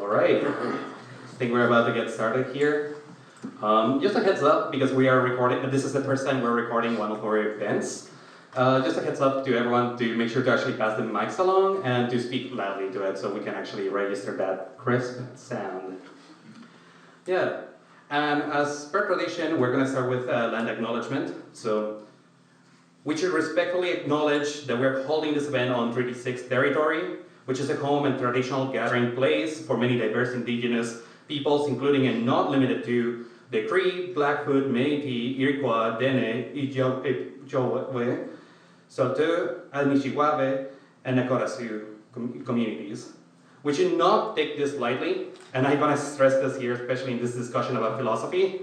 All right, I think we're about to get started here. Just a heads up, because we are recording, this is the first time we're recording one of our events. Just a heads up to everyone to make sure to actually pass the mics along and to speak loudly to it so we can actually register that crisp sound. Yeah, and as per tradition, we're going to start with land acknowledgement. So we should respectfully acknowledge that we're holding this event on Treaty 6 territory, which is a home and traditional gathering place for many diverse indigenous peoples, including and not limited to the Cree, Blackfoot, Métis, Iroquois, Dene, Ojibwe, Saulteaux, Anishinaabe, and Nakota Sioux communities. We should not take this lightly, and I'm going to stress this here, especially in this discussion about philosophy.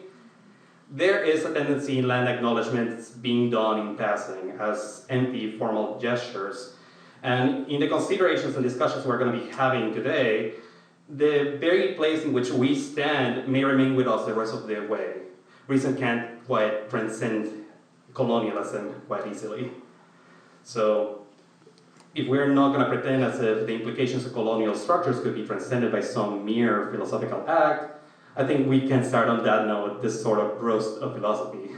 There is a tendency in land acknowledgements being done in passing as empty formal gestures. And in the considerations and discussions we're going to be having today, the very place in which we stand may remain with us the rest of the way. Reason can't quite transcend colonialism quite easily. So if we're not going to pretend as if the implications of colonial structures could be transcended by some mere philosophical act, I think we can start on that note, this sort of roast of philosophy.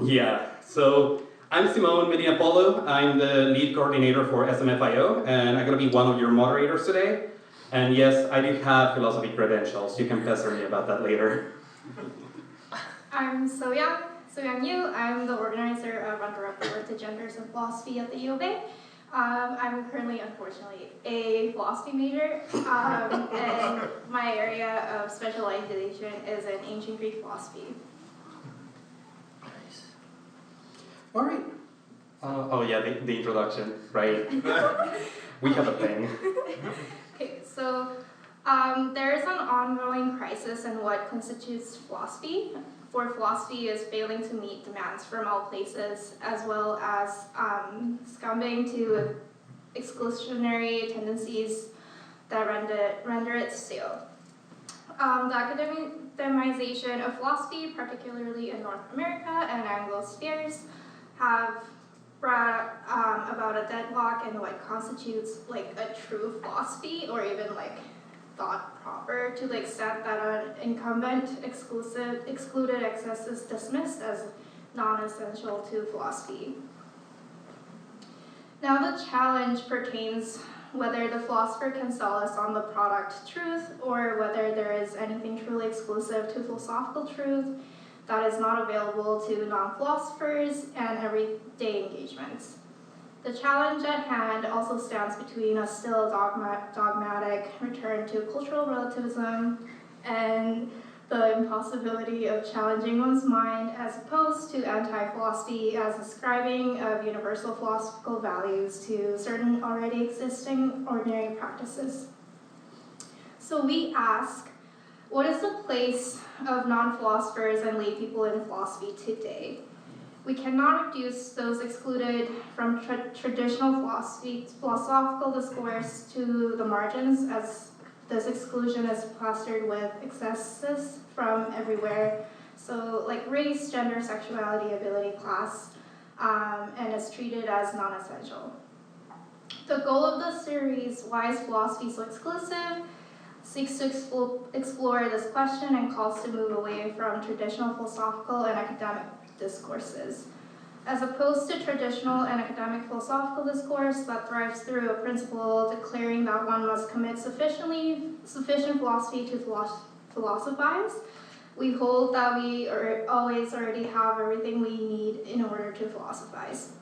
Yeah, so I'm Simone Medina Polo. I'm the lead coordinator for SMFIO, and I'm going to be one of your moderators today. And yes, I do have philosophy credentials. You can pester me about that later. I'm Soyoung Yu. I'm the organizer of Underrepresented Genders and Philosophy at the U of A. I'm currently, unfortunately, a philosophy major, and my area of specialization is in ancient Greek philosophy. Nice. All right. Oh yeah, the introduction, right? We have a thing. Okay, so there is an ongoing crisis in what constitutes philosophy. For philosophy is failing to meet demands from all places, as well as succumbing to exclusionary tendencies that render it stale. The academization of philosophy, particularly in North America and Anglo-spheres, have brought about a deadlock in what constitutes like a true philosophy, or even like thought proper, to the extent that an incumbent, excluded excess is dismissed as non-essential to philosophy. Now the challenge pertains whether the philosopher can sell us on the product truth, or whether there is anything truly exclusive to philosophical truth that is not available to non-philosophers and everyday engagements. The challenge at hand also stands between a still dogmatic return to cultural relativism and the impossibility of challenging one's mind, as opposed to anti-philosophy as ascribing of universal philosophical values to certain already existing ordinary practices. So we ask, what is the place of non-philosophers and lay people in philosophy today? We cannot reduce those excluded from traditional philosophical discourse to the margins, as this exclusion is plastered with excesses from everywhere. So like race, gender, sexuality, ability, class, and is treated as non-essential. The goal of the series, Why is Philosophy So Exclusive?, seeks to explore this question and calls to move away from traditional philosophical and academic discourses, as opposed to traditional and academic philosophical discourse that thrives through a principle declaring that one must commit sufficient philosophy to philosophize. We hold that we always already have everything we need in order to philosophize.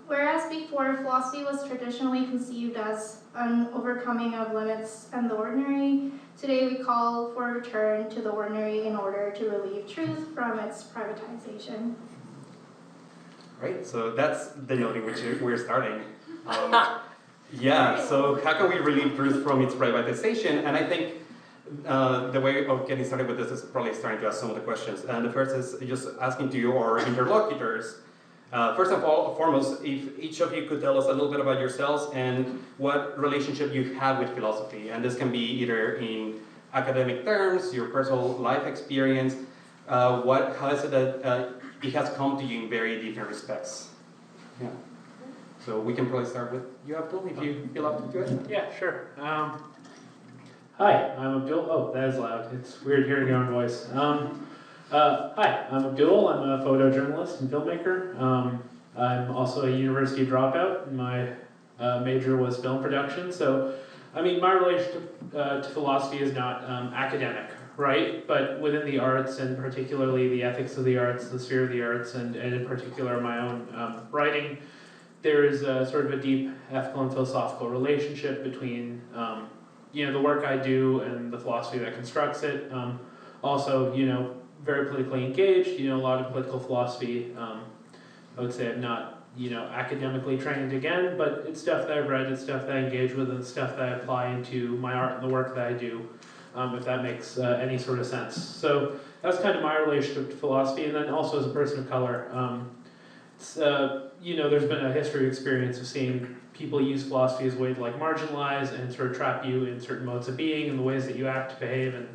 Whereas before, philosophy was traditionally conceived as an overcoming of limits and the ordinary, today we call for a return to the ordinary in order to relieve truth from its privatization. Right, so that's the note in which we're starting. Yeah, so how can we relieve truth from its privatization? And I think the way of getting started with this is probably starting to ask some of the questions. And the first is just asking to your interlocutors, first of all, foremost, if each of you could tell us a little bit about yourselves and what relationship you have with philosophy. And this can be either in academic terms, your personal life experience, how is it that it has come to you in very different respects? Yeah. So we can probably start with you, Abdul, if you feel up to it. Yeah, sure. Hi, I'm Abdul. Oh, that is loud. It's weird hearing your own voice. Hi, I'm Abdul. I'm a photojournalist and filmmaker. I'm also a university dropout. My major was film production. So, I mean, my relationship to philosophy is not academic, right? But within the arts, and particularly the ethics of the arts, the sphere of the arts, and in particular my own writing, there is sort of a deep ethical and philosophical relationship between the work I do and the philosophy that constructs it. Also, very politically engaged, a lot of political philosophy. I would say I'm not, academically trained again, but it's stuff that I've read, it's stuff that I engage with, and stuff that I apply into my art and the work that I do, if that makes any sort of sense. So that's kind of my relationship to philosophy, and then also as a person of color. There's been a history of experience of seeing people use philosophy as a way to like marginalize and sort of trap you in certain modes of being and the ways that you act, behave, and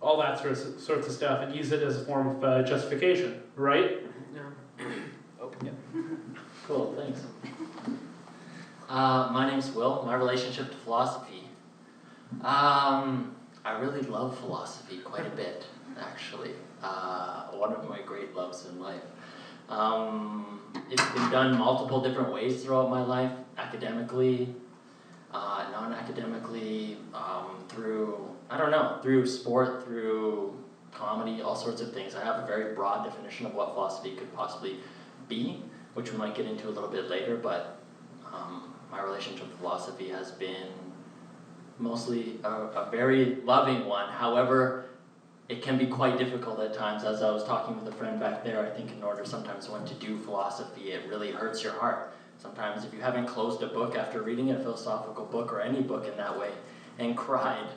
all that sorts of stuff, and use it as a form of justification, right? Yeah. Oh, yeah. Cool, thanks. My name's Will. My relationship to philosophy. I really love philosophy quite a bit, actually. One of my great loves in life. It's been done multiple different ways throughout my life, academically, non-academically, through sport, through comedy, all sorts of things. I have a very broad definition of what philosophy could possibly be, which we might get into a little bit later, but my relationship to philosophy has been mostly a very loving one. However, it can be quite difficult at times. As I was talking with a friend back there, I think in order sometimes when to do philosophy, it really hurts your heart. Sometimes if you haven't closed a book after reading a philosophical book or any book in that way and cried,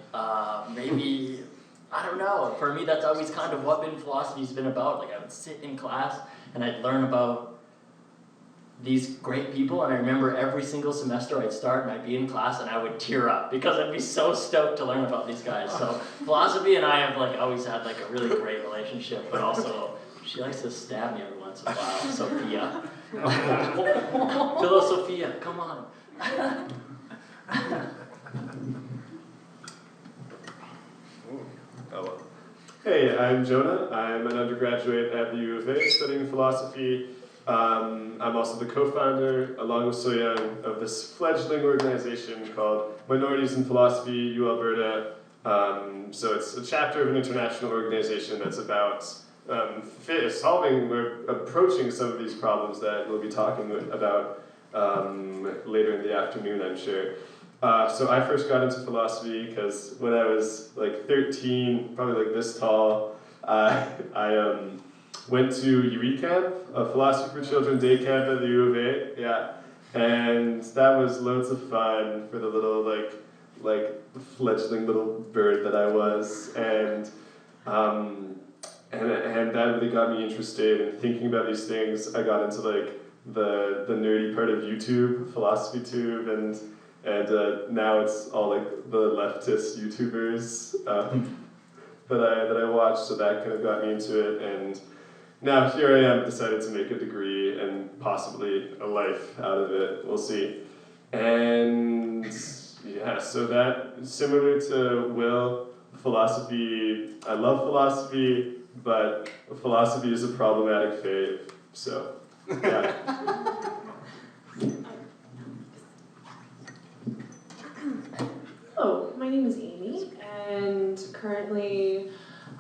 maybe, I don't know, for me that's always kind of what philosophy's been about. Like I would sit in class and I'd learn about these great people, and I remember every single semester I'd start and I'd be in class and I would tear up because I'd be so stoked to learn about these guys. So philosophy and I have always had a really great relationship, but also she likes to stab me every once in a while. Sophia. Philosophia, come on. Oh. Hey, I'm Jonah. I'm an undergraduate at the U of A studying philosophy. I'm also the co-founder, along with Soyoung, of this fledgling organization called Minorities in Philosophy, U Alberta. So it's a chapter of an international organization that's about solving or approaching some of these problems that we'll be talking about later in the afternoon, I'm sure. So I first got into philosophy because when I was 13, probably this tall, I went to UE Camp, a Philosophy for Children day camp at the U of A, yeah. And that was loads of fun for the little, fledgling little bird that I was. And that really got me interested in thinking about these things. I got into, the nerdy part of YouTube, Philosophy Tube, and now it's all, the leftist YouTubers that I watched, so that kind of got me into it. And now here I am, decided to make a degree and possibly a life out of it. We'll see. And yeah, so that, similar to Will, philosophy, I love philosophy, but philosophy is a problematic fave. So, yeah. Hello, my name is Amy, and currently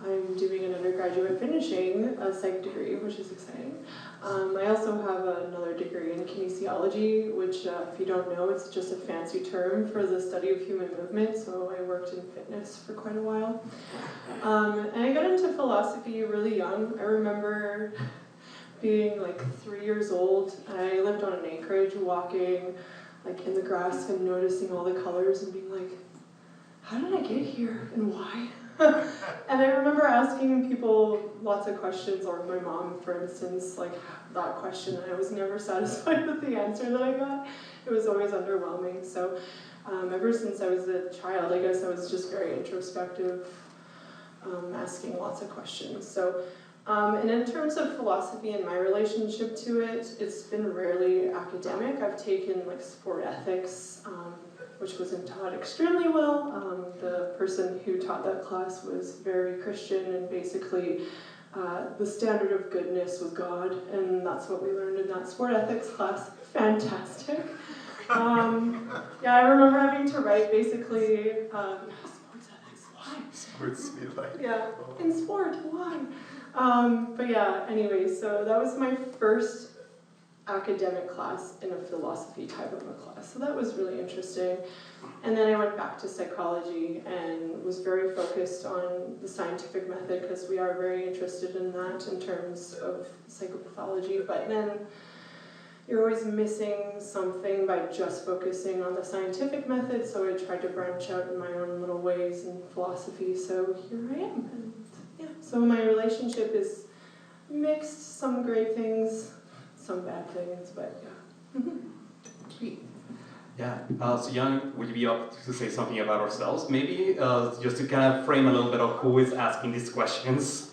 I'm doing an undergraduate finishing a psych degree, which is exciting. I also have another degree in kinesiology, which, if you don't know, it's just a fancy term for the study of human movement, so I worked in fitness for quite a while. And I got into philosophy really young. I remember being 3 years old, and I lived on an acreage, walking in the grass and noticing all the colors and being like, how did I get here and why? And I remember asking people lots of questions, or my mom, for instance, that question, and I was never satisfied with the answer that I got. It was always underwhelming. So ever since I was a child, I guess I was just very introspective, asking lots of questions. So, and in terms of philosophy and my relationship to it, it's been rarely academic. I've taken sport ethics, which which wasn't taught extremely well. The person who taught that class was very Christian, and basically the standard of goodness was God, and that's what we learned in that sport ethics class. Fantastic. Yeah, I remember having to write basically sports ethics. Why? Sports be like. Yeah, in sport, why? But yeah, anyway, so that was my first academic class in a philosophy type of a class. So that was really interesting. And then I went back to psychology and was very focused on the scientific method because we are very interested in that in terms of psychopathology. But then you're always missing something by just focusing on the scientific method, so I tried to branch out in my own little ways in philosophy, so here I am. And yeah, so my relationship is mixed, some great things, some bad things, but yeah. Sweet. Yeah, so Jan, would you be up to say something about ourselves, maybe? Just to kind of frame a little bit of who is asking these questions.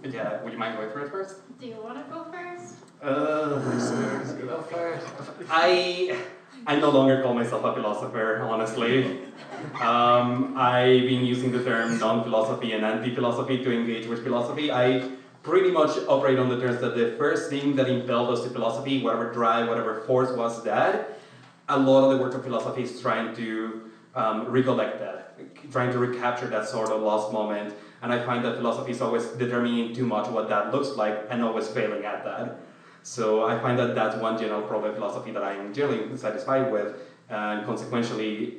Yeah, would you mind going for it first? Do you want to go first? Go first. I no longer call myself a philosopher, honestly. I've been using the term non-philosophy and anti-philosophy to engage with philosophy. I pretty much operate on the terms that the first thing that impelled us to philosophy, whatever drive, whatever force was that, a lot of the work of philosophy is trying to recollect that, trying to recapture that sort of lost moment. And I find that philosophy is always determining too much what that looks like and always failing at that. So I find that that's one general problem in philosophy that I'm generally satisfied with, and consequentially,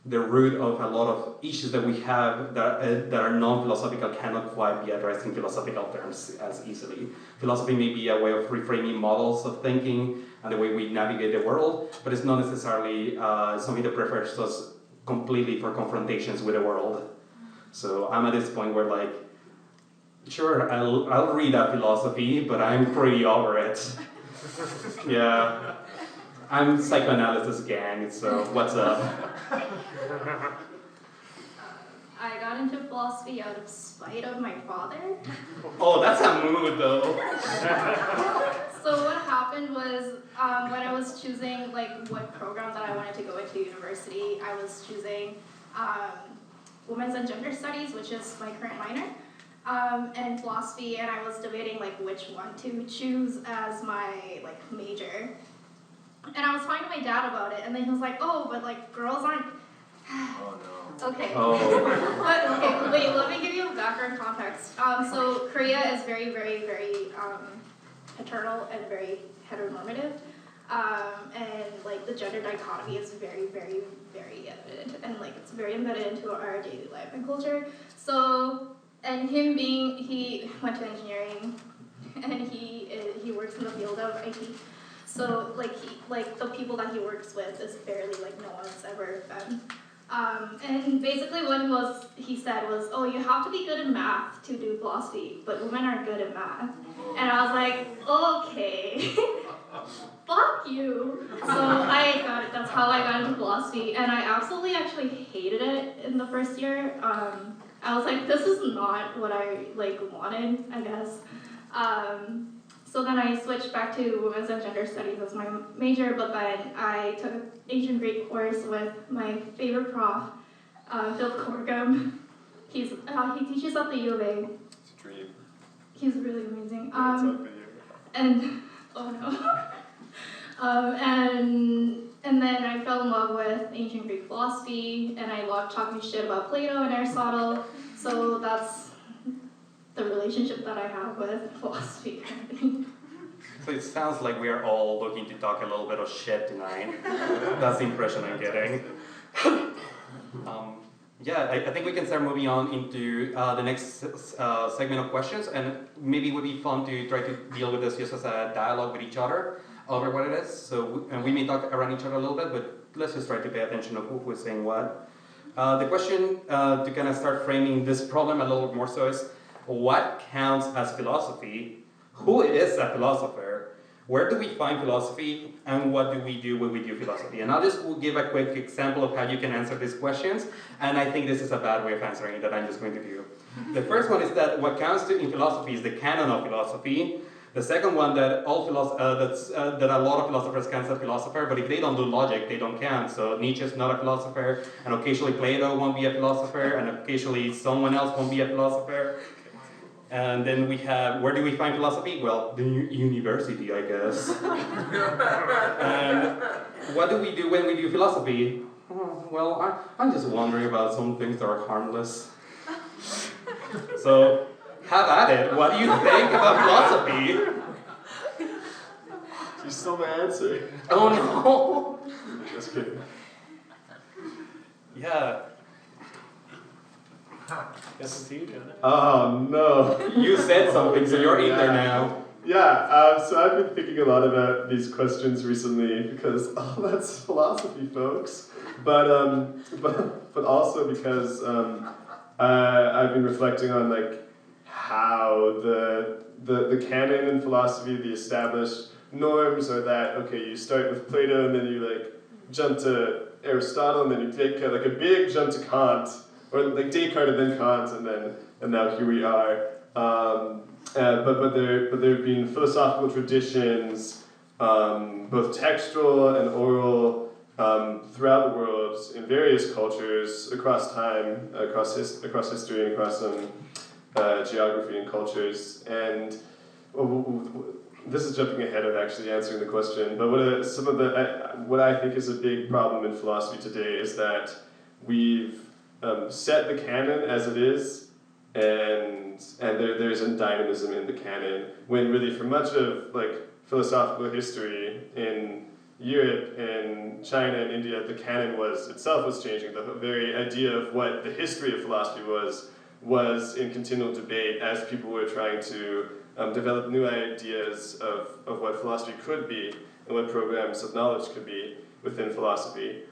the root of a lot of issues that we have that are non-philosophical cannot quite be addressed in philosophical terms as easily. Philosophy may be a way of reframing models of thinking and the way we navigate the world, but it's not necessarily something that prepares us completely for confrontations with the world. So I'm at this point where, like, sure, I'll read that philosophy, but I'm pretty over it. Yeah. I'm psychoanalysis gang, so what's up? I got into philosophy out of spite of my father. Oh, that's a mood though. So what happened was, when I was choosing like what program that I wanted to go into university, I was choosing women's and gender studies, which is my current minor, and philosophy, and I was debating like which one to choose as my like major. And I was talking to my dad about it, and then he was like, "Oh, but like girls aren't." Oh no. Okay. Oh. But okay, wait. Let me give you a background context. So Korea is very, very, very paternal and very heteronormative, and like the gender dichotomy is very, very, very evident, and like it's very embedded into our daily life and culture. So, and him being, he went to engineering, and he works in the field of IT. So like the people that he works with is barely like no one's ever been. And basically what he said was, oh, you have to be good in math to do philosophy, but women aren't good at math. And I was like, okay, fuck you. So I got it, that's how I got into philosophy, and I absolutely actually hated it in the first year. I was like, this is not what I like wanted, I guess. So then I switched back to women's and gender studies as my major, but then I took an ancient Greek course with my favorite prof, Phil Corgum. He teaches at the U of A. It's a dream. He's really amazing. It's up to you. And oh no. And then I fell in love with ancient Greek philosophy, and I loved talking shit about Plato and Aristotle. So that's the relationship that I have with philosophy currently. So it sounds like we are all looking to talk a little bit of shit tonight. That's the impression I'm getting. Yeah, I think we can start moving on into the next segment of questions, and maybe it would be fun to try to deal with this just as a dialogue with each other over what it is. So, and we may talk around each other a little bit, but let's just try to pay attention to who is saying what. The question to kind of start framing this problem a little bit more so is, what counts as philosophy? Who is a philosopher? Where do we find philosophy? And what do we do when we do philosophy? And I'll just give a quick example of how you can answer these questions. And I think this is a bad way of answering it that I'm just going to do. The first one is that what counts in philosophy is the canon of philosophy, The second one, that that a lot of philosophers can say philosopher, but if they don't do logic, they don't count. So Nietzsche is not a philosopher, and occasionally Plato won't be a philosopher, and occasionally someone else won't be a philosopher. And then we have, where do we find philosophy? Well, the university, I guess. And what do we do when we do philosophy? Well, I'm just wondering about some things that are harmless. So, have at it. What do you think about philosophy? You stole my answer. Oh no! Just kidding. Yeah. Guess it's you, Jonah. Oh no. You said something, so you're in there now. Yeah, so I've been thinking a lot about these questions recently because, that's philosophy, folks. But also because I've been reflecting on like how the canon in philosophy, the established norms are that, okay, you start with Plato and then you like jump to Aristotle and then you take like a big jump to Kant, or like Descartes and then Kant, and now here we are. But there have been philosophical traditions, both textual and oral, throughout the world in various cultures across time, across history, and across geography and cultures. And this is jumping ahead of actually answering the question. But what I think is a big problem in philosophy today is that we've set the canon as it is, and there isn't dynamism in the canon, when really for much of like philosophical history in Europe and China and India, the canon was changing. The very idea of what the history of philosophy was in continual debate as people were trying to develop new ideas of what philosophy could be and what programs of knowledge could be within philosophy.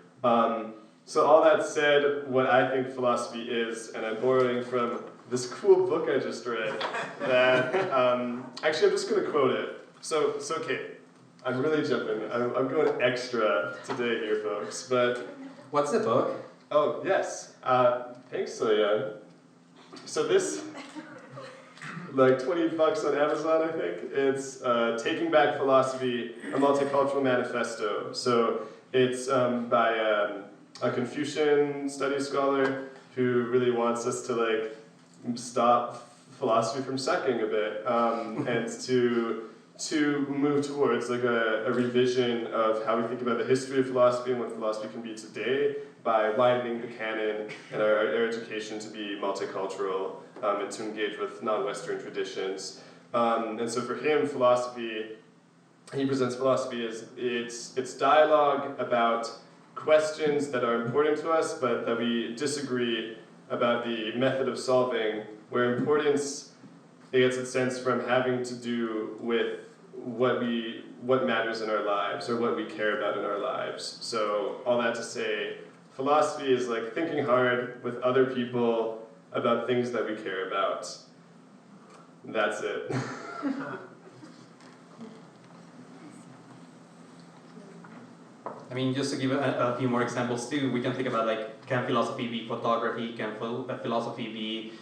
So all that said, what I think philosophy is, and I'm borrowing from this cool book I just read, that, actually I'm just going to quote it. So okay, I'm really jumping. I'm going extra today here, folks, but... What's the book? Oh, yes. Thanks, Soya. So this, like $20 on Amazon, I think. It's Taking Back Philosophy, a Multicultural Manifesto. So it's by a Confucian studies scholar who really wants us to like stop philosophy from sucking a bit, and to move towards like a revision of how we think about the history of philosophy and what philosophy can be today by widening the canon and our education to be multicultural, and to engage with non-Western traditions. And so for him, he presents philosophy as it's dialogue about questions that are important to us, but that we disagree about the method of solving, where importance gets its sense from having to do with what matters in our lives, or what we care about in our lives. So all that to say, philosophy is like thinking hard with other people about things that we care about. That's it. I mean, just to give a few more examples too, we can think about like, can philosophy be photography? Can philosophy be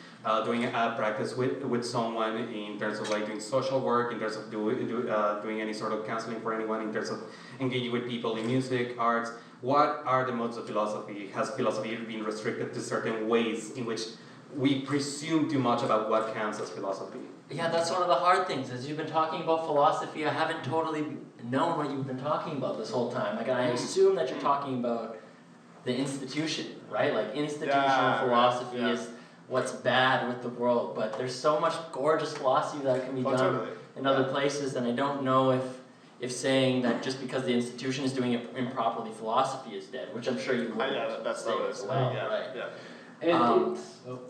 doing a practice with someone in terms of like doing social work, in terms of doing any sort of counseling for anyone, in terms of engaging with people in music, arts? What are the modes of philosophy? Has philosophy been restricted to certain ways in which we presume too much about what counts as philosophy? Yeah, that's one of the hard things. As you've been talking about philosophy, I haven't totally known what you've been talking about this whole time. Like, I assume that you're talking about the institution, right? Like, institutional philosophy is what's bad with the world, but there's so much gorgeous philosophy that can be done in other places, and I don't know if saying that just because the institution is doing it improperly, philosophy is dead, which I'm sure you would that's say as well, right? Yeah. And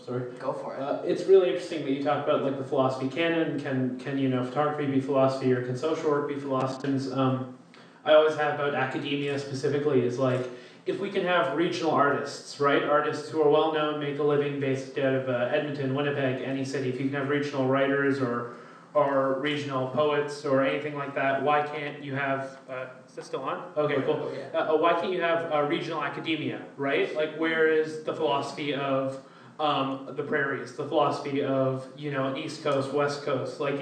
sorry. Go for it. It's really interesting that you talk about like the philosophy canon. Can photography be philosophy, or can social work be philosophy? I always have about academia specifically is like, if we can have regional artists, right? Artists who are well known, make a living based out of Edmonton, Winnipeg, any city. If you can have regional writers or regional poets or anything like that, why can't you have? Is this still on? Okay, cool. Why can't you have regional academia, right? Like, where is the philosophy of the prairies, the philosophy of East Coast, West Coast, like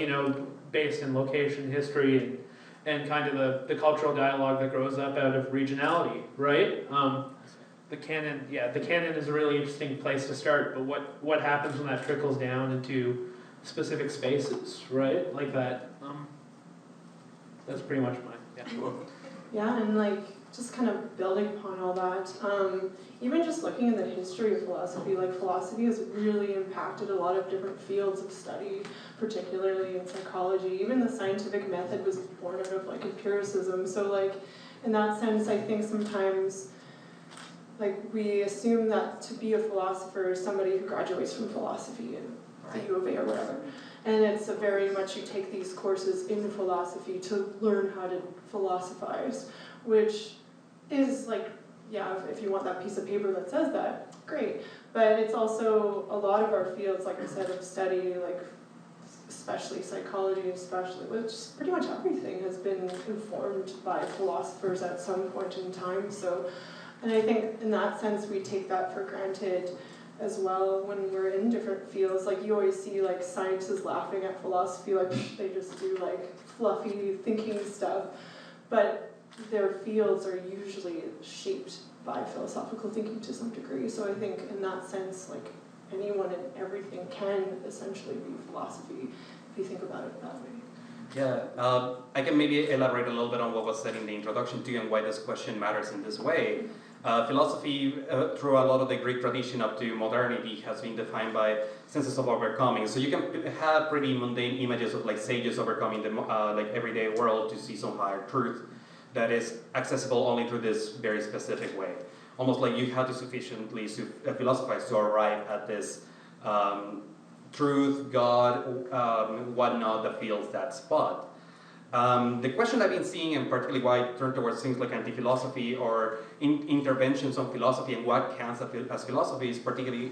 based in location, history, and kind of the cultural dialogue that grows up out of regionality, right? The canon is a really interesting place to start, but what happens when that trickles down into specific spaces, right? Like that. That's pretty much mine. Yeah, and like just kind of building upon all that, even just looking in the history of philosophy, like philosophy has really impacted a lot of different fields of study, particularly in psychology. Even the scientific method was born out of like empiricism. So like in that sense, I think sometimes like we assume that to be a philosopher is somebody who graduates from philosophy in the U of A or whatever. And it's a very much you take these courses in philosophy to learn how to philosophize, which is like, yeah, if you want that piece of paper that says that, great. But it's also a lot of our fields, like I said, of study, like especially psychology, especially, which pretty much everything has been informed by philosophers at some point in time. So, and I think in that sense we take that for granted as well when we're in different fields. Like you always see like scientists laughing at philosophy, like they just do like fluffy thinking stuff, but their fields are usually shaped by philosophical thinking to some degree. So I think in that sense, like anyone and everything can essentially be philosophy if you think about it that way. Yeah, I can maybe elaborate a little bit on what was said in the introduction too and why this question matters in this way. Philosophy, through a lot of the Greek tradition up to modernity, has been defined by senses of overcoming. So you can have pretty mundane images of like sages overcoming the like everyday world to see some higher truth that is accessible only through this very specific way. Almost like you have to sufficiently philosophize to arrive at this truth, God, whatnot that fills that spot. The question I've been seeing, and particularly why I turn towards things like anti-philosophy or interventions on philosophy and what counts as philosophy is particularly,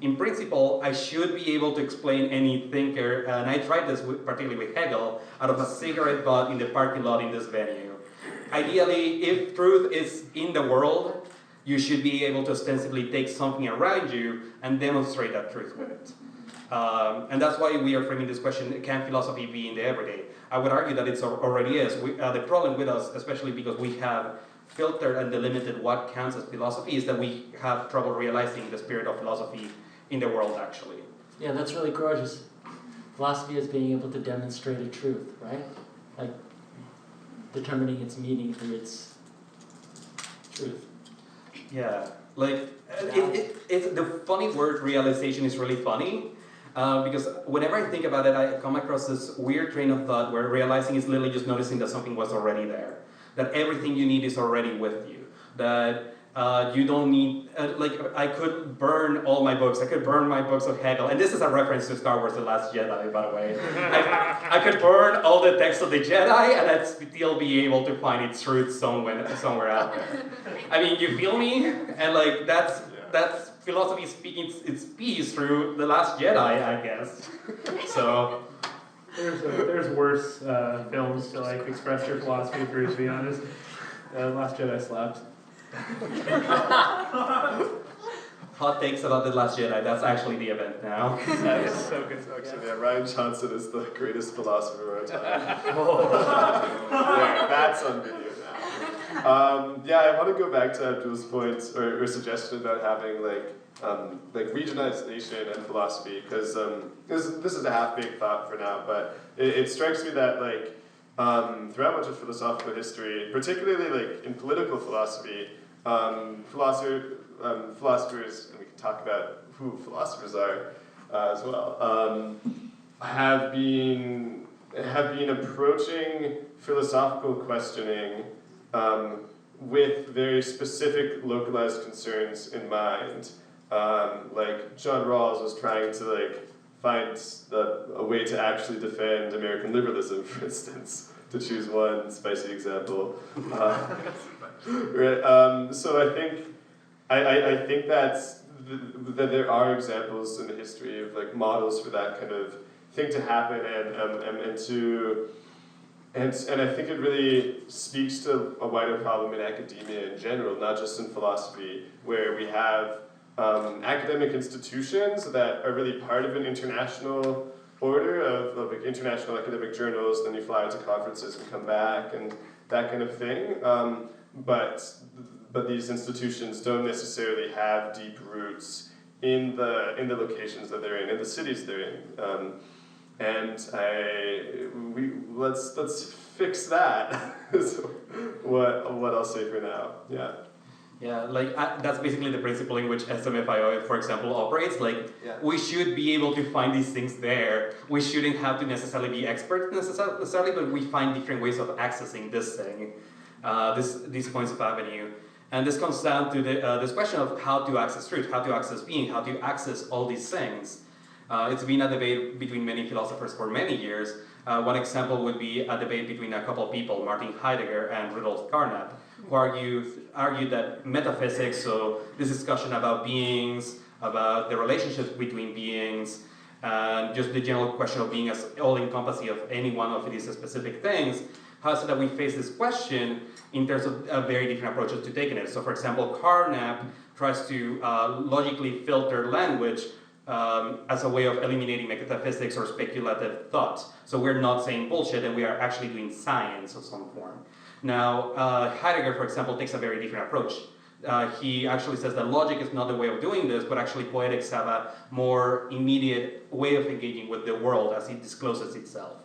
in principle, I should be able to explain any thinker, and I tried this particularly with Hegel, out of a cigarette butt in the parking lot in this venue. Ideally, if truth is in the world, you should be able to ostensibly take something around you and demonstrate that truth with it. And that's why we are framing this question, can philosophy be in the everyday? I would argue that it already is. The problem with us, especially because we have filtered and delimited what counts as philosophy, is that we have trouble realizing the spirit of philosophy in the world, actually. Yeah, that's really gorgeous. Philosophy is being able to demonstrate a truth, right? Like determining its meaning through its truth. Yeah, like it's the funny word realization is really funny. Because whenever I think about it, I come across this weird train of thought where realizing is literally just noticing that something was already there. That everything you need is already with you. That you don't need, like I could burn all my books. I could burn my books of Hegel. And this is a reference to Star Wars The Last Jedi, by the way. I could burn all the text of the Jedi and I'd still be able to find its truth somewhere out there. I mean, you feel me? And like that's philosophy speaking its piece through The Last Jedi, I guess. So There's worse films to like express your philosophy through, to be honest. Last Jedi slaps. Hot takes about The Last Jedi, that's actually the event now. That is so good. Actually, yeah, Ryan Johnson is the greatest philosopher of our time. Yeah, that's on video now. Yeah, I want to go back to Abdul's point or suggestion about having like regionalization and philosophy, because this is a half-baked thought for now, but it strikes me that like throughout much of philosophical history, particularly like in political philosophy, philosophers, and we can talk about who philosophers are as well, have been approaching philosophical questioning with very specific localized concerns in mind. Like John Rawls was trying to like find a way to actually defend American liberalism, for instance, to choose one spicy example. Right. So I think that there are examples in the history of like models for that kind of thing to happen, and I think it really speaks to a wider problem in academia in general, not just in philosophy, where we have academic institutions that are really part of an international order of like international academic journals, then you fly out to conferences and come back and that kind of thing. But these institutions don't necessarily have deep roots in the locations that they're in the cities they're in. Let's fix that. So what I'll say for now. Yeah. Yeah, like that's basically the principle in which SMFIO, for example, operates. Like, we should be able to find these things there. We shouldn't have to necessarily be experts necessarily, but we find different ways of accessing this thing, these points of avenue. And this comes down to this question of how to access truth, how to access being, how to access all these things. It's been a debate between many philosophers for many years. One example would be a debate between a couple of people, Martin Heidegger and Rudolf Carnap, who argued that metaphysics, so this discussion about beings, about the relationships between beings, and just the general question of being as all-encompassing of any one of these specific things, how is it that we face this question in terms of very different approaches to taking it. So for example, Carnap tries to logically filter language as a way of eliminating metaphysics or speculative thought. So we're not saying bullshit, and we are actually doing science of some form. Now, Heidegger, for example, takes a very different approach. He actually says that logic is not the way of doing this, but actually poetics have a more immediate way of engaging with the world as it discloses itself.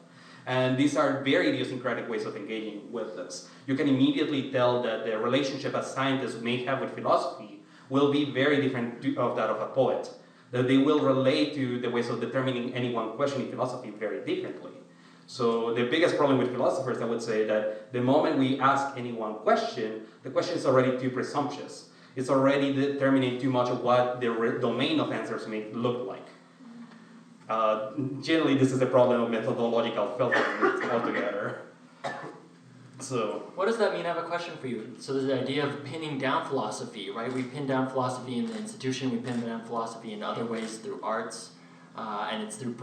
And these are very idiosyncratic ways of engaging with this. You can immediately tell that the relationship a scientist may have with philosophy will be very different of that of a poet. That they will relate to the ways of determining any one question in philosophy very differently. So the biggest problem with philosophers, I would say, that the moment we ask any one question, the question is already too presumptuous. It's already determining too much of what the domain of answers may look like. Generally, this is a problem of methodological filtering altogether. So, what does that mean? I have a question for you. So there's the idea of pinning down philosophy, right? We pin down philosophy in the institution, we pin down philosophy in other ways through arts, and it's through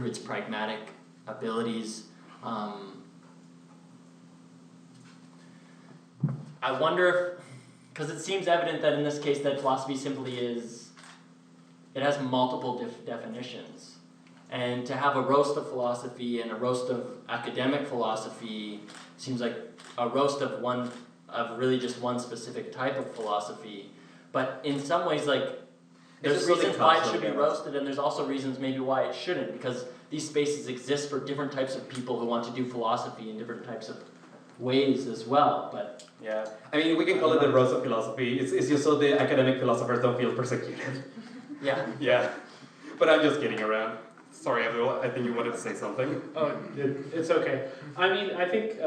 its pragmatic abilities. I wonder if, because it seems evident that in this case that philosophy simply is, it has multiple definitions. And to have a roast of philosophy and a roast of academic philosophy seems like a roast of really just one specific type of philosophy. But in some ways, like, there's reasons why it should be roasted, and there's also reasons maybe why it shouldn't, because these spaces exist for different types of people who want to do philosophy in different types of ways as well. But yeah, I mean, we can call it the roast of philosophy. It's just so the academic philosophers don't feel persecuted. Yeah. Yeah, but I'm just kidding around. Sorry, Abdul, I think you wanted to say something. Oh, it's okay. I mean, I think,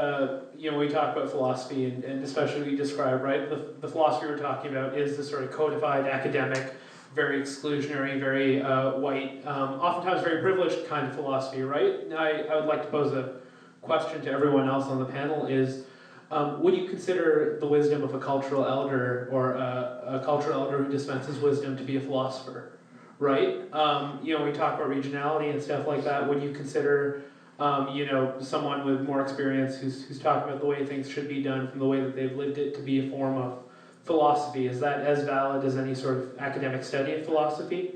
we talk about philosophy, and especially we describe, right, the philosophy we're talking about is this sort of codified, academic, very exclusionary, very white, oftentimes very privileged kind of philosophy, right? I would like to pose a question to everyone else on the panel is, would you consider the wisdom of a cultural elder or a cultural elder who dispenses wisdom to be a philosopher? Right? We talk about regionality and stuff like that. Would you consider, someone with more experience who's talking about the way things should be done from the way that they've lived it to be a form of philosophy? Is that as valid as any sort of academic study of philosophy?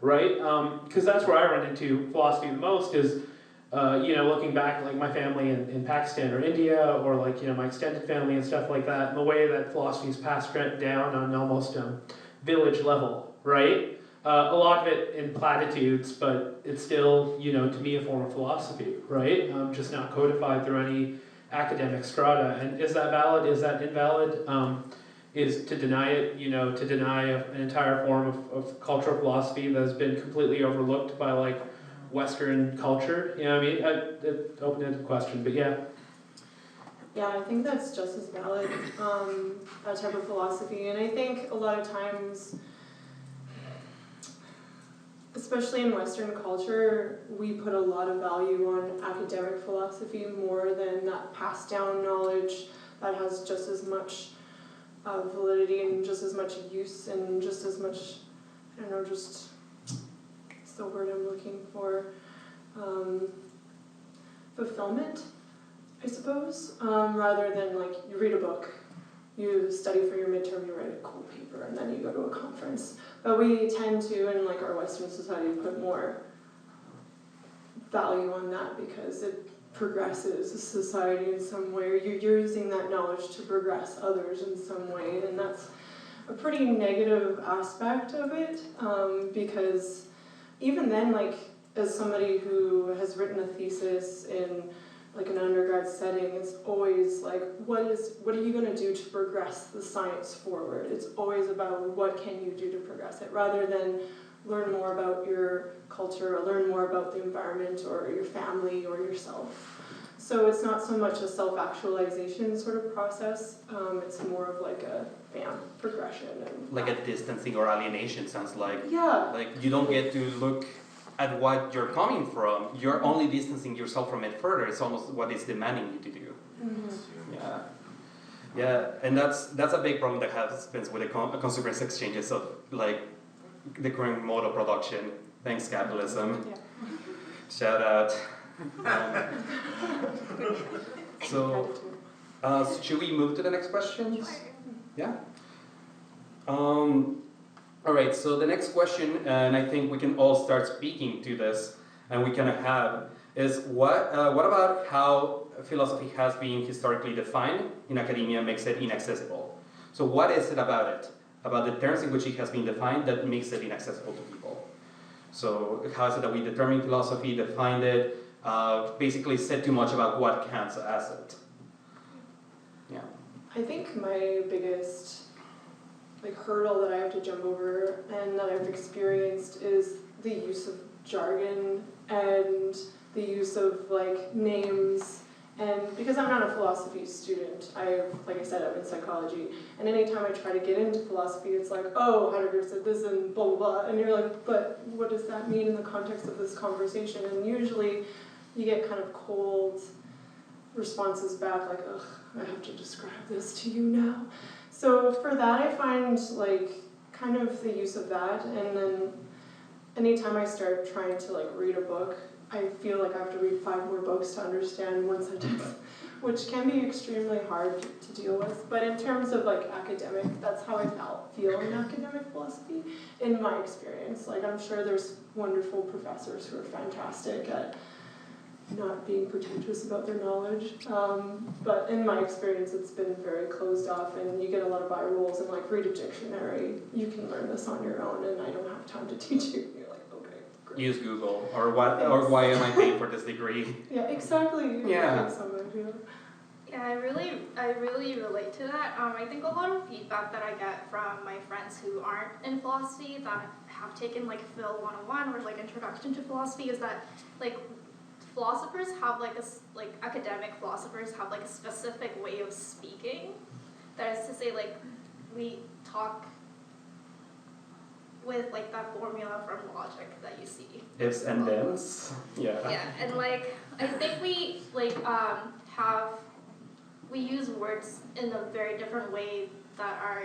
Right? Because that's where I run into philosophy the most is, looking back, like my family in Pakistan or India, or like, my extended family and stuff like that, and the way that philosophy is passed down on almost village level, right? A lot of it in platitudes, but it's still, to me, a form of philosophy, right? Just not codified through any academic strata. And is that valid? Is that invalid? Is to deny it, to deny an entire form of cultural philosophy that has been completely overlooked by, like, Western culture? You know what I mean? It's an open-ended question, but yeah. Yeah, I think that's just as valid, a type of philosophy. And I think a lot of times, especially in Western culture, we put a lot of value on academic philosophy more than that passed down knowledge that has just as much validity and just as much use and just as much, what's the word I'm looking for, fulfillment, I suppose, rather than like you read a book, you study for your midterm, you write a cool paper, and then you go to a conference. But we tend to, in like our Western society, put more value on that because it progresses a society in some way, or you're using that knowledge to progress others in some way, and that's a pretty negative aspect of it, because even then, like, as somebody who has written a thesis in like an undergrad setting, it's always like, what are you going to do to progress the science forward? It's always about what can you do to progress it, rather than learn more about your culture, or learn more about the environment, or your family, or yourself. So it's not so much a self-actualization sort of process, it's more of like a progression. And Like a distancing or alienation sounds like. yeah. Like you don't get to look at what you're coming from, you're only distancing yourself from it further. It's almost what it's demanding you to do. Mm-hmm. Yeah. Yeah, and that's a big problem that happens with the consequence exchanges of like the current mode of production. Thanks, capitalism. Yeah. Shout out. So, should we move to the next question? Yeah. All right. So the next question, and I think we can all start speaking to this, and we kind of have, is what about how philosophy has been historically defined in academia makes it inaccessible? So what is it about the terms in which it has been defined that makes it inaccessible to people? So how is it that we determine philosophy, defined it, basically said too much about what counts as it? Yeah. I think my biggest hurdle that I have to jump over and that I've experienced is the use of jargon and the use of names. And because I'm not a philosophy student, like I said, I'm in psychology, and anytime I try to get into philosophy, it's like, oh, Heidegger said this and blah, blah, blah, and you're like, but what does that mean in the context of this conversation? And usually you get kind of cold responses back, like, ugh, I have to describe this to you now. So for that, I find kind of the use of that, and then anytime I start trying to read a book, I feel like I have to read 5 more books to understand one sentence, which can be extremely hard to deal with. But in terms of academic, that's how I feel in academic philosophy, in my experience. I'm sure there's wonderful professors who are fantastic at not being pretentious about their knowledge. But in my experience, it's been very closed off, and you get a lot of by rules, and read a dictionary. You can learn this on your own, and I don't have time to teach you. You're like, okay, great. Use Google, or why am I paying for this degree? Yeah, exactly. Yeah. Yeah, I really relate to that. I think a lot of feedback that I get from my friends who aren't in philosophy that have taken Phil 101 or Introduction to Philosophy is that philosophers have academic philosophers have a specific way of speaking. That is to say, we talk with that formula from logic that you see. Ifs and thens. Yeah. Yeah, and I think we we use words in a very different way that are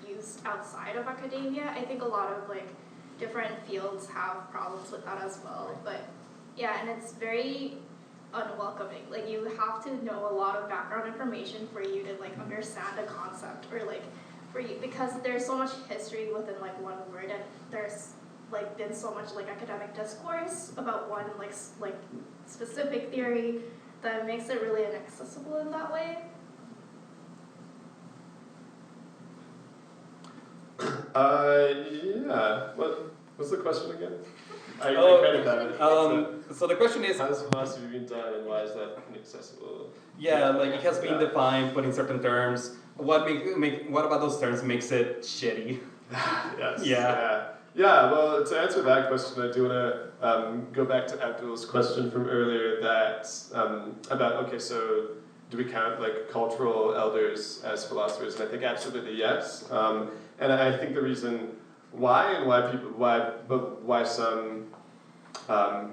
used outside of academia. I think a lot of different fields have problems with that as well. But yeah, and it's very unwelcoming. You have to know a lot of background information for you to understand a concept, or for you, because there's so much history within one word, and there's been so much academic discourse about one specific theory that makes it really inaccessible in that way. Yeah. What was the question again? I kind of have it. So the question is, how has philosophy been done, and why is that inaccessible? yeah, it has been defined, put in certain terms. What about those terms makes it shitty? Yes. Yeah. Yeah. Well, to answer that question, I do want to go back to Abdul's question from earlier that about so do we count cultural elders as philosophers? And I think absolutely yes. And I think the reason why some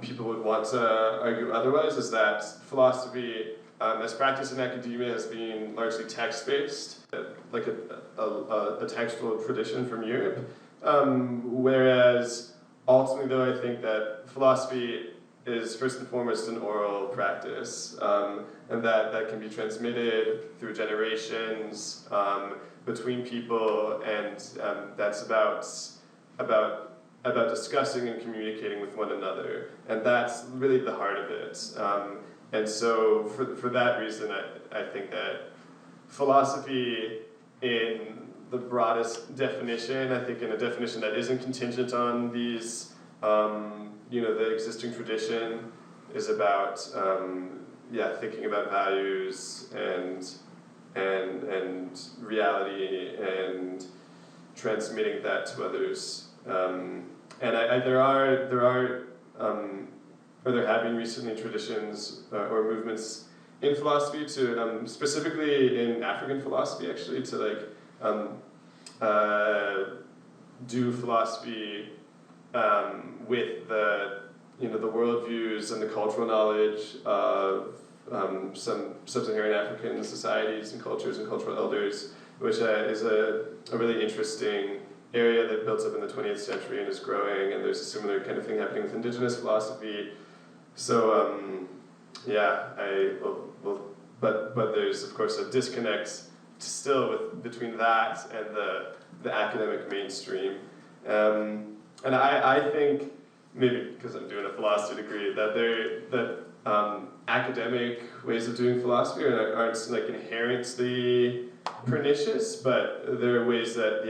people would want to argue otherwise is that philosophy, as practiced in academia, has been largely text-based, a textual tradition from Europe. Whereas ultimately, though, I think that philosophy is first and foremost an oral practice, and that can be transmitted through generations between people, and that's about about discussing and communicating with one another, and that's really the heart of it. And so for that reason, I think that philosophy in the broadest definition, I think in a definition that isn't contingent on these, the existing tradition, is about thinking about values and reality and transmitting that to others. There have been recently traditions or movements in philosophy to specifically in African philosophy actually to do philosophy with the worldviews and the cultural knowledge of some sub-Saharan African societies and cultures and cultural elders, which is a really interesting area that built up in the 20th century and is growing, and there's a similar kind of thing happening with indigenous philosophy. So but there's of course a disconnect still between that and the academic mainstream. And I think, maybe because I'm doing a philosophy degree, that academic ways of doing philosophy aren't like inherently pernicious, but there are ways that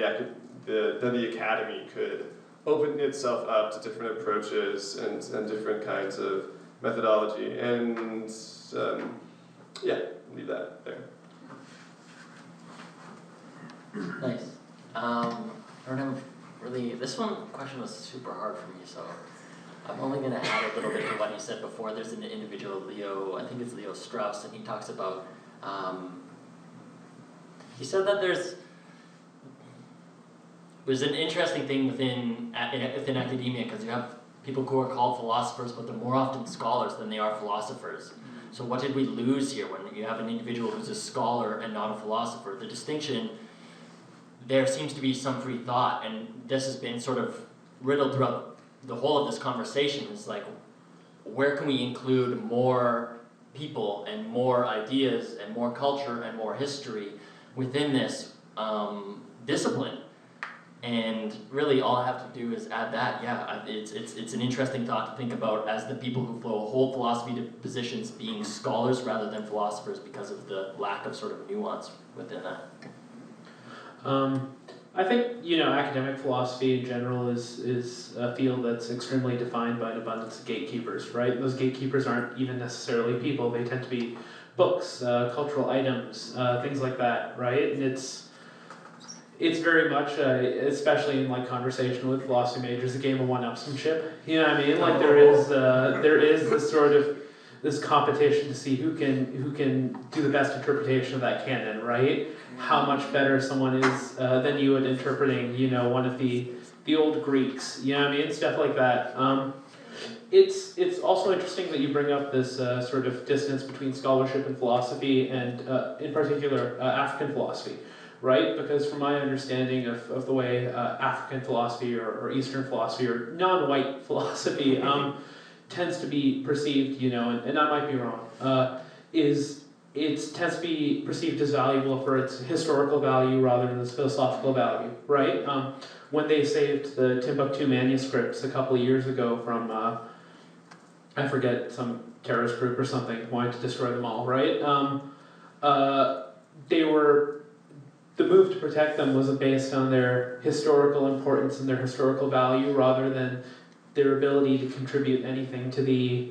the academy could open itself up to different approaches and different kinds of methodology, and leave that there. Nice. I don't have really, this question was super hard for me, so I'm only going to add a little bit to what he said before. There's an individual, Leo, I think it's Leo Strauss, and he talks about, he said that there's an interesting thing within academia, because you have people who are called philosophers, but they're more often scholars than they are philosophers. So what did we lose here when you have an individual who's a scholar and not a philosopher? The distinction, there seems to be some free thought, and this has been sort of riddled throughout the whole of this conversation. It's like, where can we include more people and more ideas and more culture and more history within this discipline? And really all I have to do is add that, it's an interesting thought to think about as the people who hold philosophy to positions being scholars rather than philosophers because of the lack of sort of nuance within that. I think, academic philosophy in general is a field that's extremely defined by an abundance of gatekeepers, right? Those gatekeepers aren't even necessarily people, they tend to be books, cultural items, things like that, right? And it's very much, especially in like conversation with philosophy majors, a game of one-upsmanship. You know what I mean? Like there is this sort of this competition to see who can do the best interpretation of that canon, right? How much better someone is than you at interpreting, one of the old Greeks. You know what I mean? Stuff like that. It's also interesting that you bring up this sort of distance between scholarship and philosophy, and in particular African philosophy. Right? Because from my understanding of the way African philosophy or Eastern philosophy or non-white philosophy tends to be perceived, and I might be wrong, it tends to be perceived as valuable for its historical value rather than its philosophical value, right? When they saved the Timbuktu manuscripts a couple of years ago from, I forget, some terrorist group or something wanting to destroy them all, right? The move to protect them was based on their historical importance and their historical value rather than their ability to contribute anything to the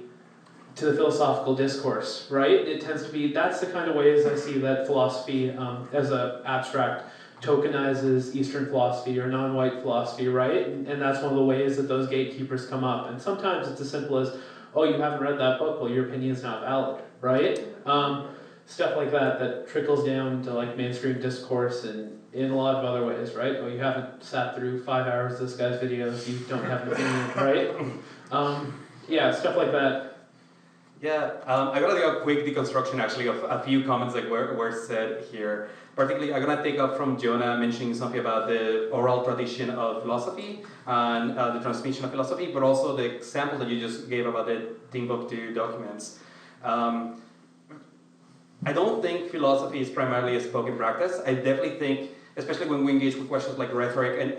philosophical discourse, right? It tends to be, that's the kind of ways I see that philosophy as an abstract tokenizes Eastern philosophy or non-white philosophy, right? And that's one of the ways that those gatekeepers come up. And sometimes it's as simple as, oh, you haven't read that book, well, your opinion's not valid, right? Stuff like that trickles down to like mainstream discourse and in a lot of other ways, right? Oh, you haven't sat through 5 hours of this guy's videos, you don't have an opinion, right? Stuff like that. Yeah, I'm gonna do a quick deconstruction actually of a few comments that were said here. Particularly, I'm gonna take up from Jonah mentioning something about the oral tradition of philosophy and the transmission of philosophy, but also the example that you just gave about the Timbuktu documents. I don't think philosophy is primarily a spoken practice. I definitely think, especially when we engage with questions like rhetoric and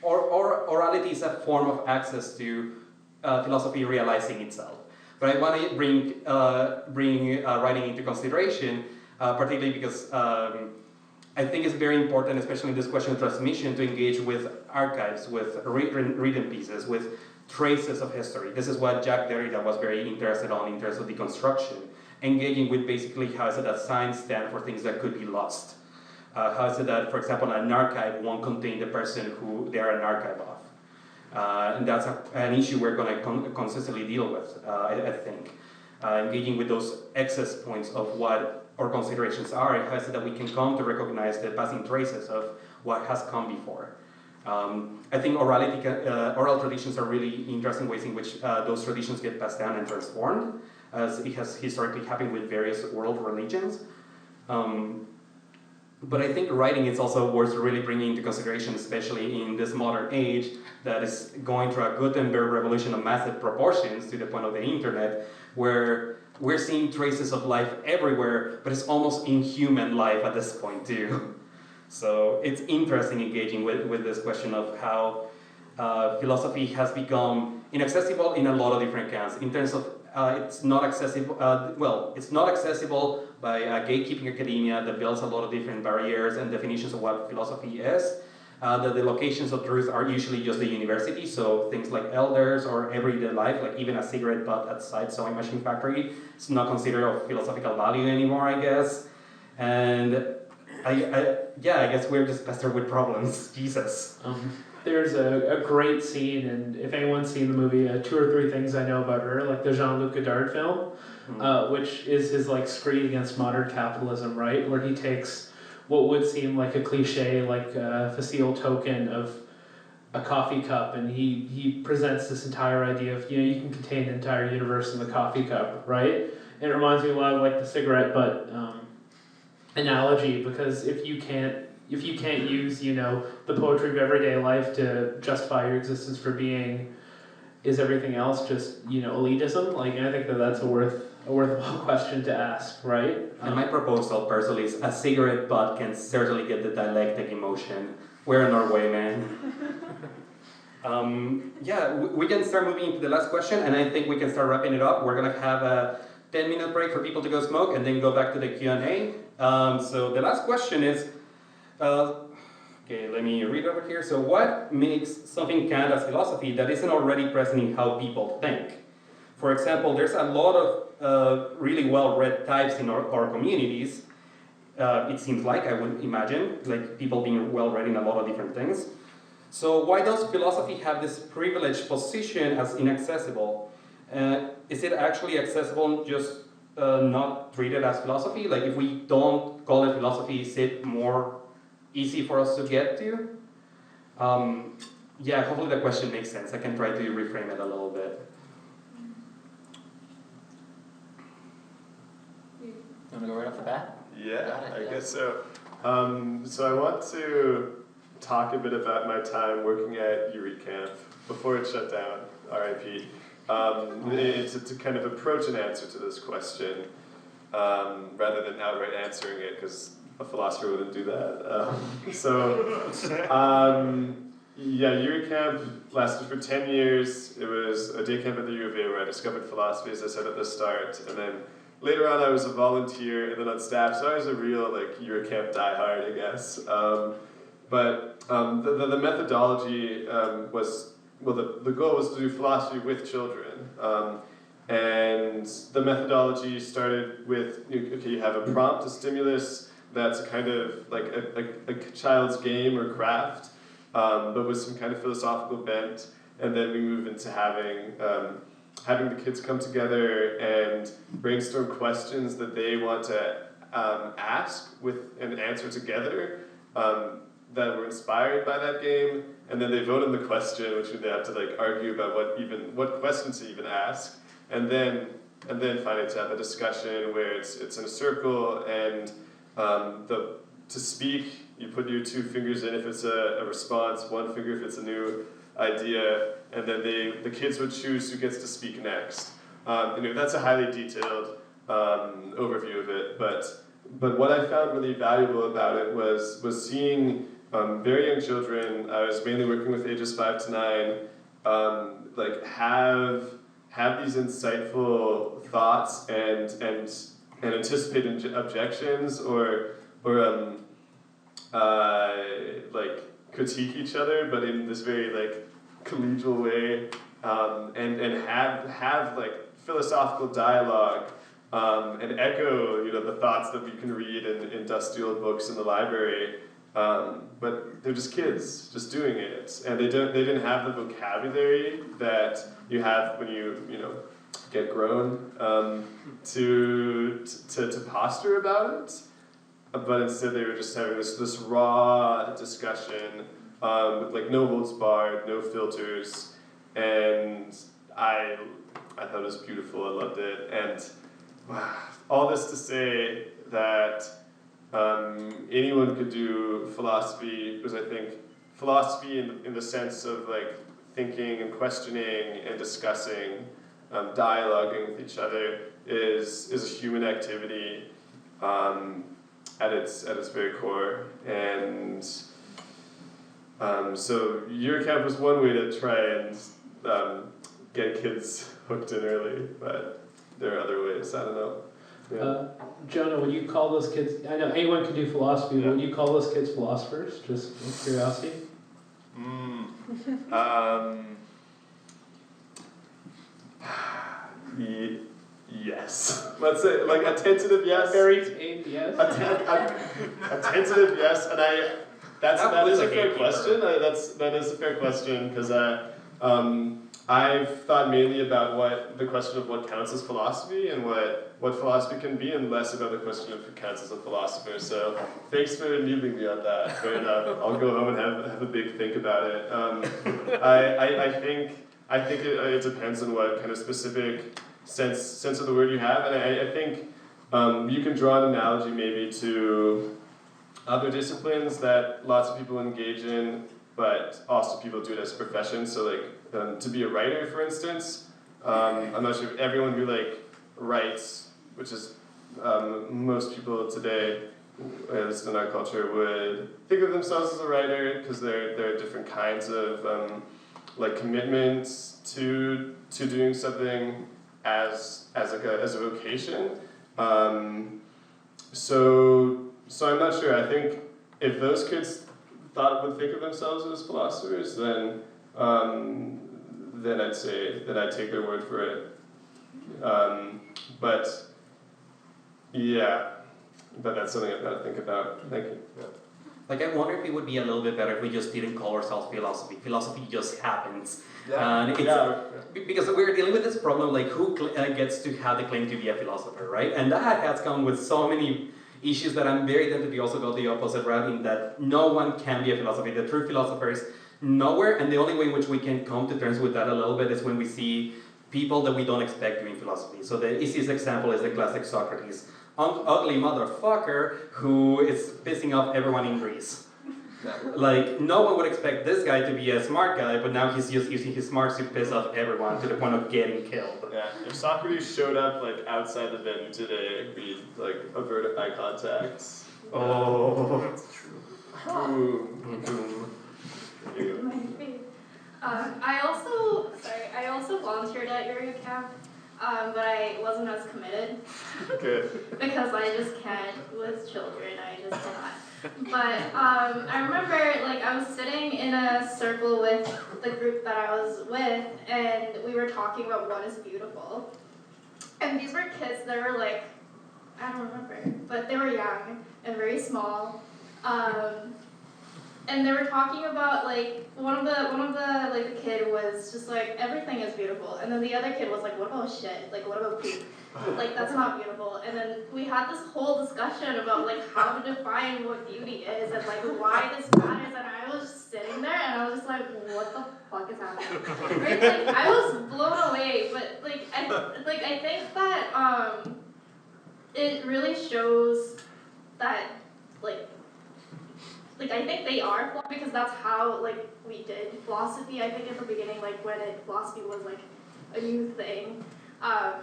orality is a form of access to philosophy realizing itself. But I want to bring writing into consideration, particularly because I think it's very important, especially in this question of transmission, to engage with archives, with written pieces, with traces of history. This is what Jacques Derrida was very interested in terms of deconstruction, engaging with basically how is it that signs stand for things that could be lost. How is it that, for example, an archive won't contain the person who they are an archive of. And that's an issue we're going to consistently deal with, I think. Engaging with those access points of what our considerations are, and how is it that we can come to recognize the passing traces of what has come before. I think oral traditions are really interesting ways in which those traditions get passed down and transformed, as it has historically happened with various world religions. But I think writing is also worth really bringing into consideration, especially in this modern age that is going through a Gutenberg revolution of massive proportions to the point of the internet, where we're seeing traces of life everywhere, but it's almost inhuman life at this point too. So it's interesting engaging with this question of how philosophy has become inaccessible in a lot of different counts. In terms of it's not accessible, it's not accessible by gatekeeping academia that builds a lot of different barriers and definitions of what philosophy is. That the locations of truth are usually just the university, so things like elders or everyday life, like even a cigarette butt outside sewing machine factory, it's not considered of philosophical value anymore, I guess. And I guess we're just pestered with problems. Jesus. There's a great scene, and if anyone's seen the movie 2 or 3 Things I Know About Her, like the Jean-Luc Godard film, which is his like screed against modern capitalism, right? Where he takes what would seem like a cliche, like a facile token of a coffee cup, and he presents this entire idea of, you can contain the entire universe in the coffee cup, right? And it reminds me a lot of like the cigarette butt analogy, because if you can't use, the poetry of everyday life to justify your existence for being, is everything else just, elitism? Like, I think that's a worthwhile question to ask, right? And my proposal personally is a cigarette butt can certainly get the dialectic emotion. We're in Norway, man. We can start moving into the last question, and I think we can start wrapping it up. We're gonna have a 10-minute break for people to go smoke, and then go back to the Q&A. So the last question is, okay, let me read over here. So what makes something count as philosophy that isn't already present in how people think? For example, there's a lot of really well-read types in our communities. It seems like, I would imagine, like people being well-read in a lot of different things. So why does philosophy have this privileged position as inaccessible? Is it actually accessible, just not treated as philosophy? Like if we don't call it philosophy, is it more easy for us to get to? Hopefully the question makes sense. I can try to reframe it a little bit. You want to go right off the bat? Yeah, I guess so. So I want to talk a bit about my time working at URI-Camp before it shut down, RIP. It's to kind of approach an answer to this question rather than outright answering it, because a philosopher wouldn't do that. URI-Camp lasted for 10 years. It was a day camp at the U of A where I discovered philosophy, as I said at the start, and then later on I was a volunteer and then on staff, so I was a real URI-Camp diehard, I guess. The methodology was, the goal was to do philosophy with children. And the methodology started with, you have a prompt, a stimulus, that's kind of like a child's game or craft, but with some kind of philosophical bent, and then we move into having the kids come together and brainstorm questions that they want to ask with an answer together that were inspired by that game, and then they vote on the question, which they have to argue about what questions to even ask, and then finally to have a discussion where it's in a circle, and to speak, you put your 2 fingers in if it's a response, 1 finger if it's a new idea, and then the kids would choose who gets to speak next. That's a highly detailed overview of it, but what I found really valuable about it was seeing very young children, I was mainly working with ages 5 to 9, like have these insightful thoughts and anticipate objections or like critique each other, but in this very like collegial way, and have like philosophical dialogue, and echo the thoughts that we can read in dusty old books in the library. But they're just kids, just doing it, and they didn't have the vocabulary that you have when you get grown, to posture about it. But instead, they were just having this raw discussion, with like no holds barred, no filters, and I thought it was beautiful. I loved it, and all this to say that anyone could do philosophy, because I think philosophy in the sense of like thinking and questioning and discussing, dialoguing with each other is a human activity, at its very core. And so your camp was one way to try and get kids hooked in early, but there are other ways. I don't know. Yeah. Jonah, would you call those kids, I know anyone can do philosophy, but would you call those kids philosophers, just in curiosity? Yes. Let's say like a tentative yes. Very tame yes. A tentative yes, and that is a fair question. That is a fair question, because I've thought mainly about the question of what counts as philosophy and what philosophy can be, and less about the question of who counts as a philosopher. So thanks for needling me on that. Fair enough. I'll go home and have a big think about it. I think it depends on what kind of specific sense of the word you have, and I think you can draw an analogy maybe to other disciplines that lots of people engage in, but also people do it as a profession. So like to be a writer, for instance, I'm not sure if everyone who like writes, which is most people today, at least in our culture, would think of themselves as a writer, because there are different kinds of like commitments to doing something as a vocation. So I'm not sure. I think if those kids would think of themselves as philosophers, then I'd say that I'd take their word for it. But that's something I've got to think about. Thank you. Yeah. Like, I wonder if it would be a little bit better if we just didn't call ourselves philosophy. Philosophy just happens. And because we're dealing with this problem, like who gets to have the claim to be a philosopher, right? And that has come with so many issues that I'm very tempted to also go the opposite route, in that no one can be a philosopher. The true philosopher is nowhere, and the only way in which we can come to terms with that a little bit is when we see people that we don't expect doing philosophy. So the easiest example is the classic Socrates. Ugly motherfucker who is pissing off everyone in Greece. Like, no one would expect this guy to be a smart guy, but now he's just using his smarts to piss off everyone to the point of getting killed. Yeah, if Socrates showed up like outside the venue today, we'd like avert eye contact. Oh, that's true. Boom. I also volunteered at your camp, but I wasn't as committed. Good. Because I just can't with children. I just cannot. But I remember, like, I was sitting in a circle with the group that I was with, and we were talking about what is beautiful. And these were kids that were like, I don't remember, but they were young and very small. And they were talking about, like, one of the like, the kid was just like, everything is beautiful. And then the other kid was like, what about shit? Like, what about poop? Like, that's not beautiful. And then we had this whole discussion about, like, how to define what beauty is and, like, why this matters. And I was just sitting there and I was just like, what the fuck is happening? Right? Like, I was blown away. But, I think that it really shows that, I think they are philosophy, because that's how, like, we did philosophy. I think at the beginning, like, when philosophy was, like, a new thing,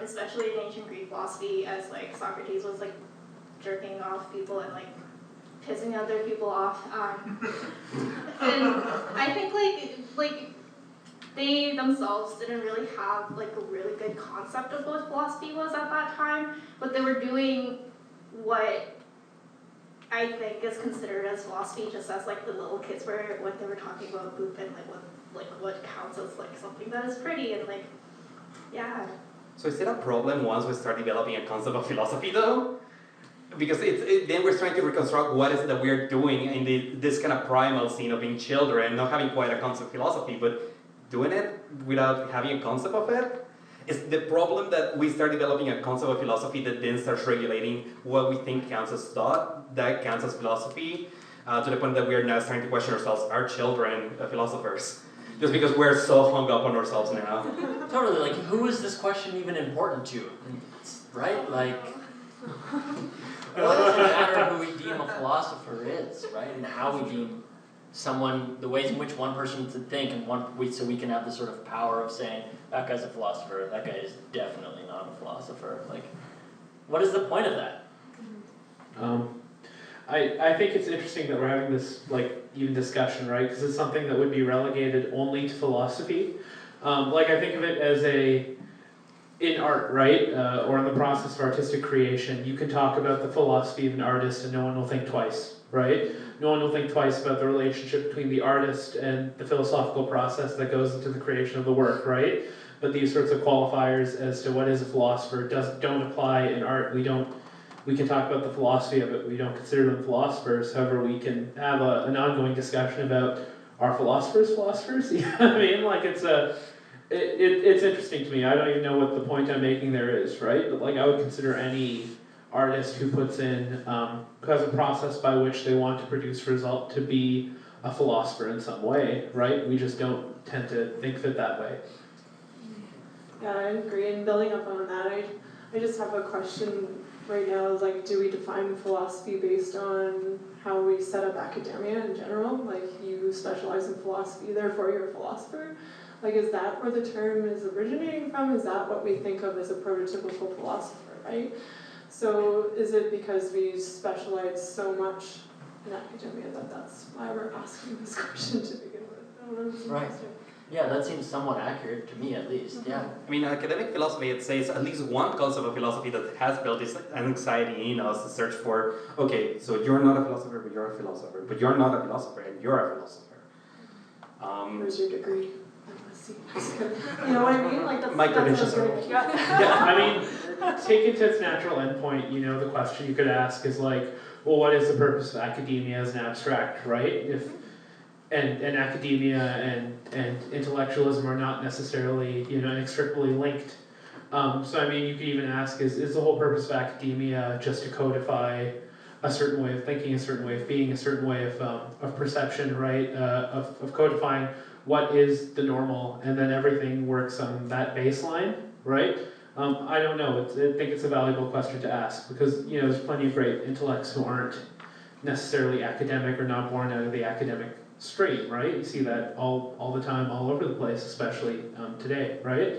especially in ancient Greek philosophy, as, like, Socrates was, like, jerking off people and, like, pissing other people off. And I think like they themselves didn't really have like a really good concept of what philosophy was at that time, but they were doing what I think is considered as philosophy, just as like the little kids were when they were talking about poop and what counts as like something that is pretty and like, yeah. So is it a problem once we start developing a concept of philosophy though? Because then we're trying to reconstruct what is it that we're doing in this kind of primal scene of being children, not having quite a concept of philosophy, but doing it without having a concept of it. Is the problem that we start developing a concept of philosophy that then starts regulating what we think counts as thought, that counts as philosophy, to the point that we are now starting to question ourselves, are children philosophers? Just because we're so hung up on ourselves now. Totally, like, who is this question even important to? Right? Like, what does it matter who we deem a philosopher is, right? And how we deem someone, the ways in which one person should think, and so we can have this sort of power of saying, that guy's a philosopher, that guy is definitely not a philosopher. Like, what is the point of that? I think it's interesting that we're having this like even discussion, right? Because it's something that would be relegated only to philosophy. Like I think of it as in art, right? Or in the process of artistic creation, you can talk about the philosophy of an artist and no one will think twice, right? No one will think twice about the relationship between the artist and the philosophical process that goes into the creation of the work, right? But these sorts of qualifiers as to what is a philosopher don't apply in art. We can talk about the philosophy of it, we don't consider them philosophers. However, we can have an ongoing discussion about, are philosophers? You know what I mean? Like it's interesting to me. I don't even know what the point I'm making there is, right? But like I would consider any artist who puts in, who has a process by which they want to produce result to be a philosopher in some way, right? We just don't tend to think of it that way. Yeah, I agree. And building up on that, I just have a question right now is like, do we define philosophy based on how we set up academia in general? Like you specialize in philosophy, therefore you're a philosopher? Like is that where the term is originating from? Is that what we think of as a prototypical philosopher, right? So is it because we specialize so much in academia that's why we're asking this question to begin with? I don't know if it's Right. interesting. Yeah, that seems somewhat accurate to me at least, yeah. I mean, academic philosophy, it says at least one concept of philosophy that has built this anxiety in us to search for, okay, so you're not a philosopher, but you're a philosopher, but you're not a philosopher, and you're a philosopher. Where's your degree? I want to see. You know what I mean? Like that's My what credentials I'm are gonna- yeah. Yeah, I mean, take it to its natural endpoint, you know, the question you could ask is like, well, what is the purpose of academia as an abstract, right? And academia and intellectualism are not necessarily, you know, inextricably linked. So I mean, you could even ask, is the whole purpose of academia just to codify a certain way of thinking, a certain way of being, a certain way of perception, right? Of codifying what is the normal, and then everything works on that baseline, right? I don't know. I think it's a valuable question to ask because, you know, there's plenty of great intellects who aren't necessarily academic or not born out of the academic stream, right? You see that all the time, all over the place, especially today, right?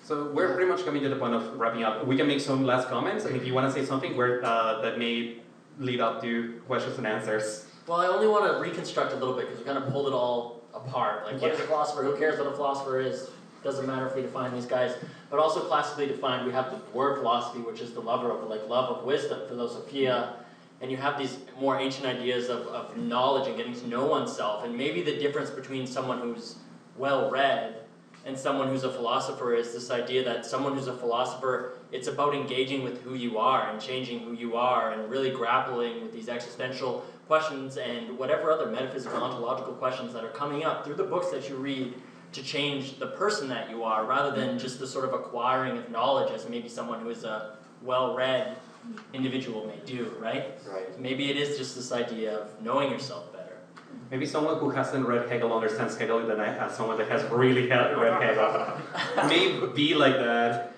So we're pretty much coming to the point of wrapping up. We can make some last comments, and if you want to say something that may lead up to questions and answers. Well, I only want to reconstruct a little bit because we kind of pulled it all apart. Like, what is a philosopher? Who cares what a philosopher is? Doesn't matter if we define these guys. But also classically defined, we have the word philosophy, which is the lover of, like, love of wisdom, philosophia. And you have these more ancient ideas of knowledge and getting to know oneself. And maybe the difference between someone who's well-read and someone who's a philosopher is this idea that someone who's a philosopher, it's about engaging with who you are and changing who you are and really grappling with these existential questions and whatever other metaphysical, ontological questions that are coming up through the books that you read to change the person that you are, rather than just the sort of acquiring of knowledge as maybe someone who is a well-read individual may do, right? Right. Maybe it is just this idea of knowing yourself better. Maybe someone who hasn't read Hegel understands Hegel than as someone that has really read Hegel. May be like that.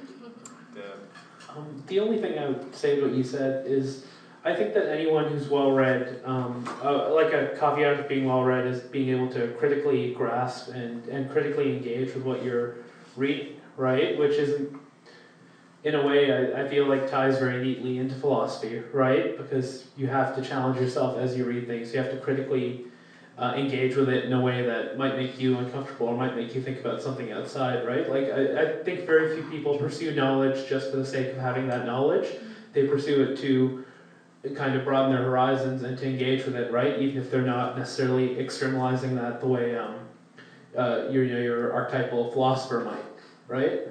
The only thing I would say to what you said is, I think that anyone who's well-read, like a caveat of being well-read is being able to critically grasp and critically engage with what you're reading, right? Which isn't in a way, I feel like ties very neatly into philosophy, right? Because you have to challenge yourself as you read things. You have to critically engage with it in a way that might make you uncomfortable or might make you think about something outside, right? Like, I think very few people pursue knowledge just for the sake of having that knowledge. They pursue it to kind of broaden their horizons and to engage with it, right? Even if they're not necessarily externalizing that the way your archetypal philosopher might, right?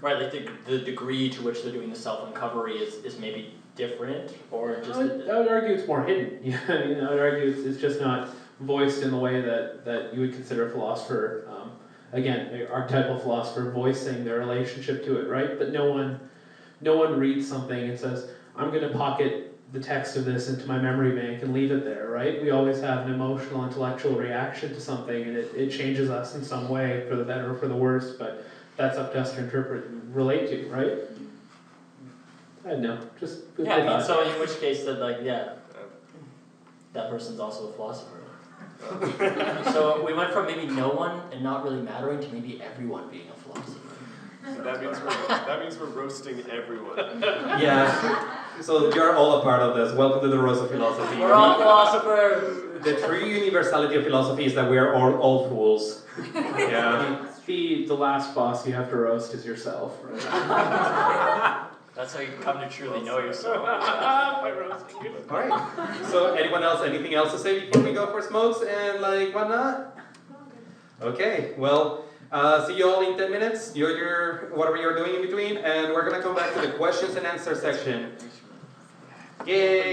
Right, like the degree to which they're doing the self-uncovery is maybe different, or just... I would argue it's more hidden. Yeah, I would argue it's just not voiced in the way that you would consider a philosopher, again, the archetypal philosopher voicing their relationship to it, right? But no one reads something and says, I'm going to pocket the text of this into my memory bank and leave it there, right? We always have an emotional, intellectual reaction to something, and it changes us in some way, for the better or for the worse, but that's up to us to interpret and relate to, right? I don't know, just... Yeah, I mean, so in which case, that person's also a philosopher. So we went from maybe no one and not really mattering to maybe everyone being a philosopher. So that means we're roasting everyone. Yeah. So you're all a part of this. Welcome to the roast of philosophy. We're all philosophers! The true universality of philosophy is that we are all fools. Yeah. The last boss you have to roast is yourself, right? That's how you come to truly know yourself. By roasting you. Alright. So anyone else, anything else to say before we go for smokes and whatnot? Okay, well, see you all in 10 minutes. Whatever you're doing in between, and we're gonna come back to the questions and answer section. Yay!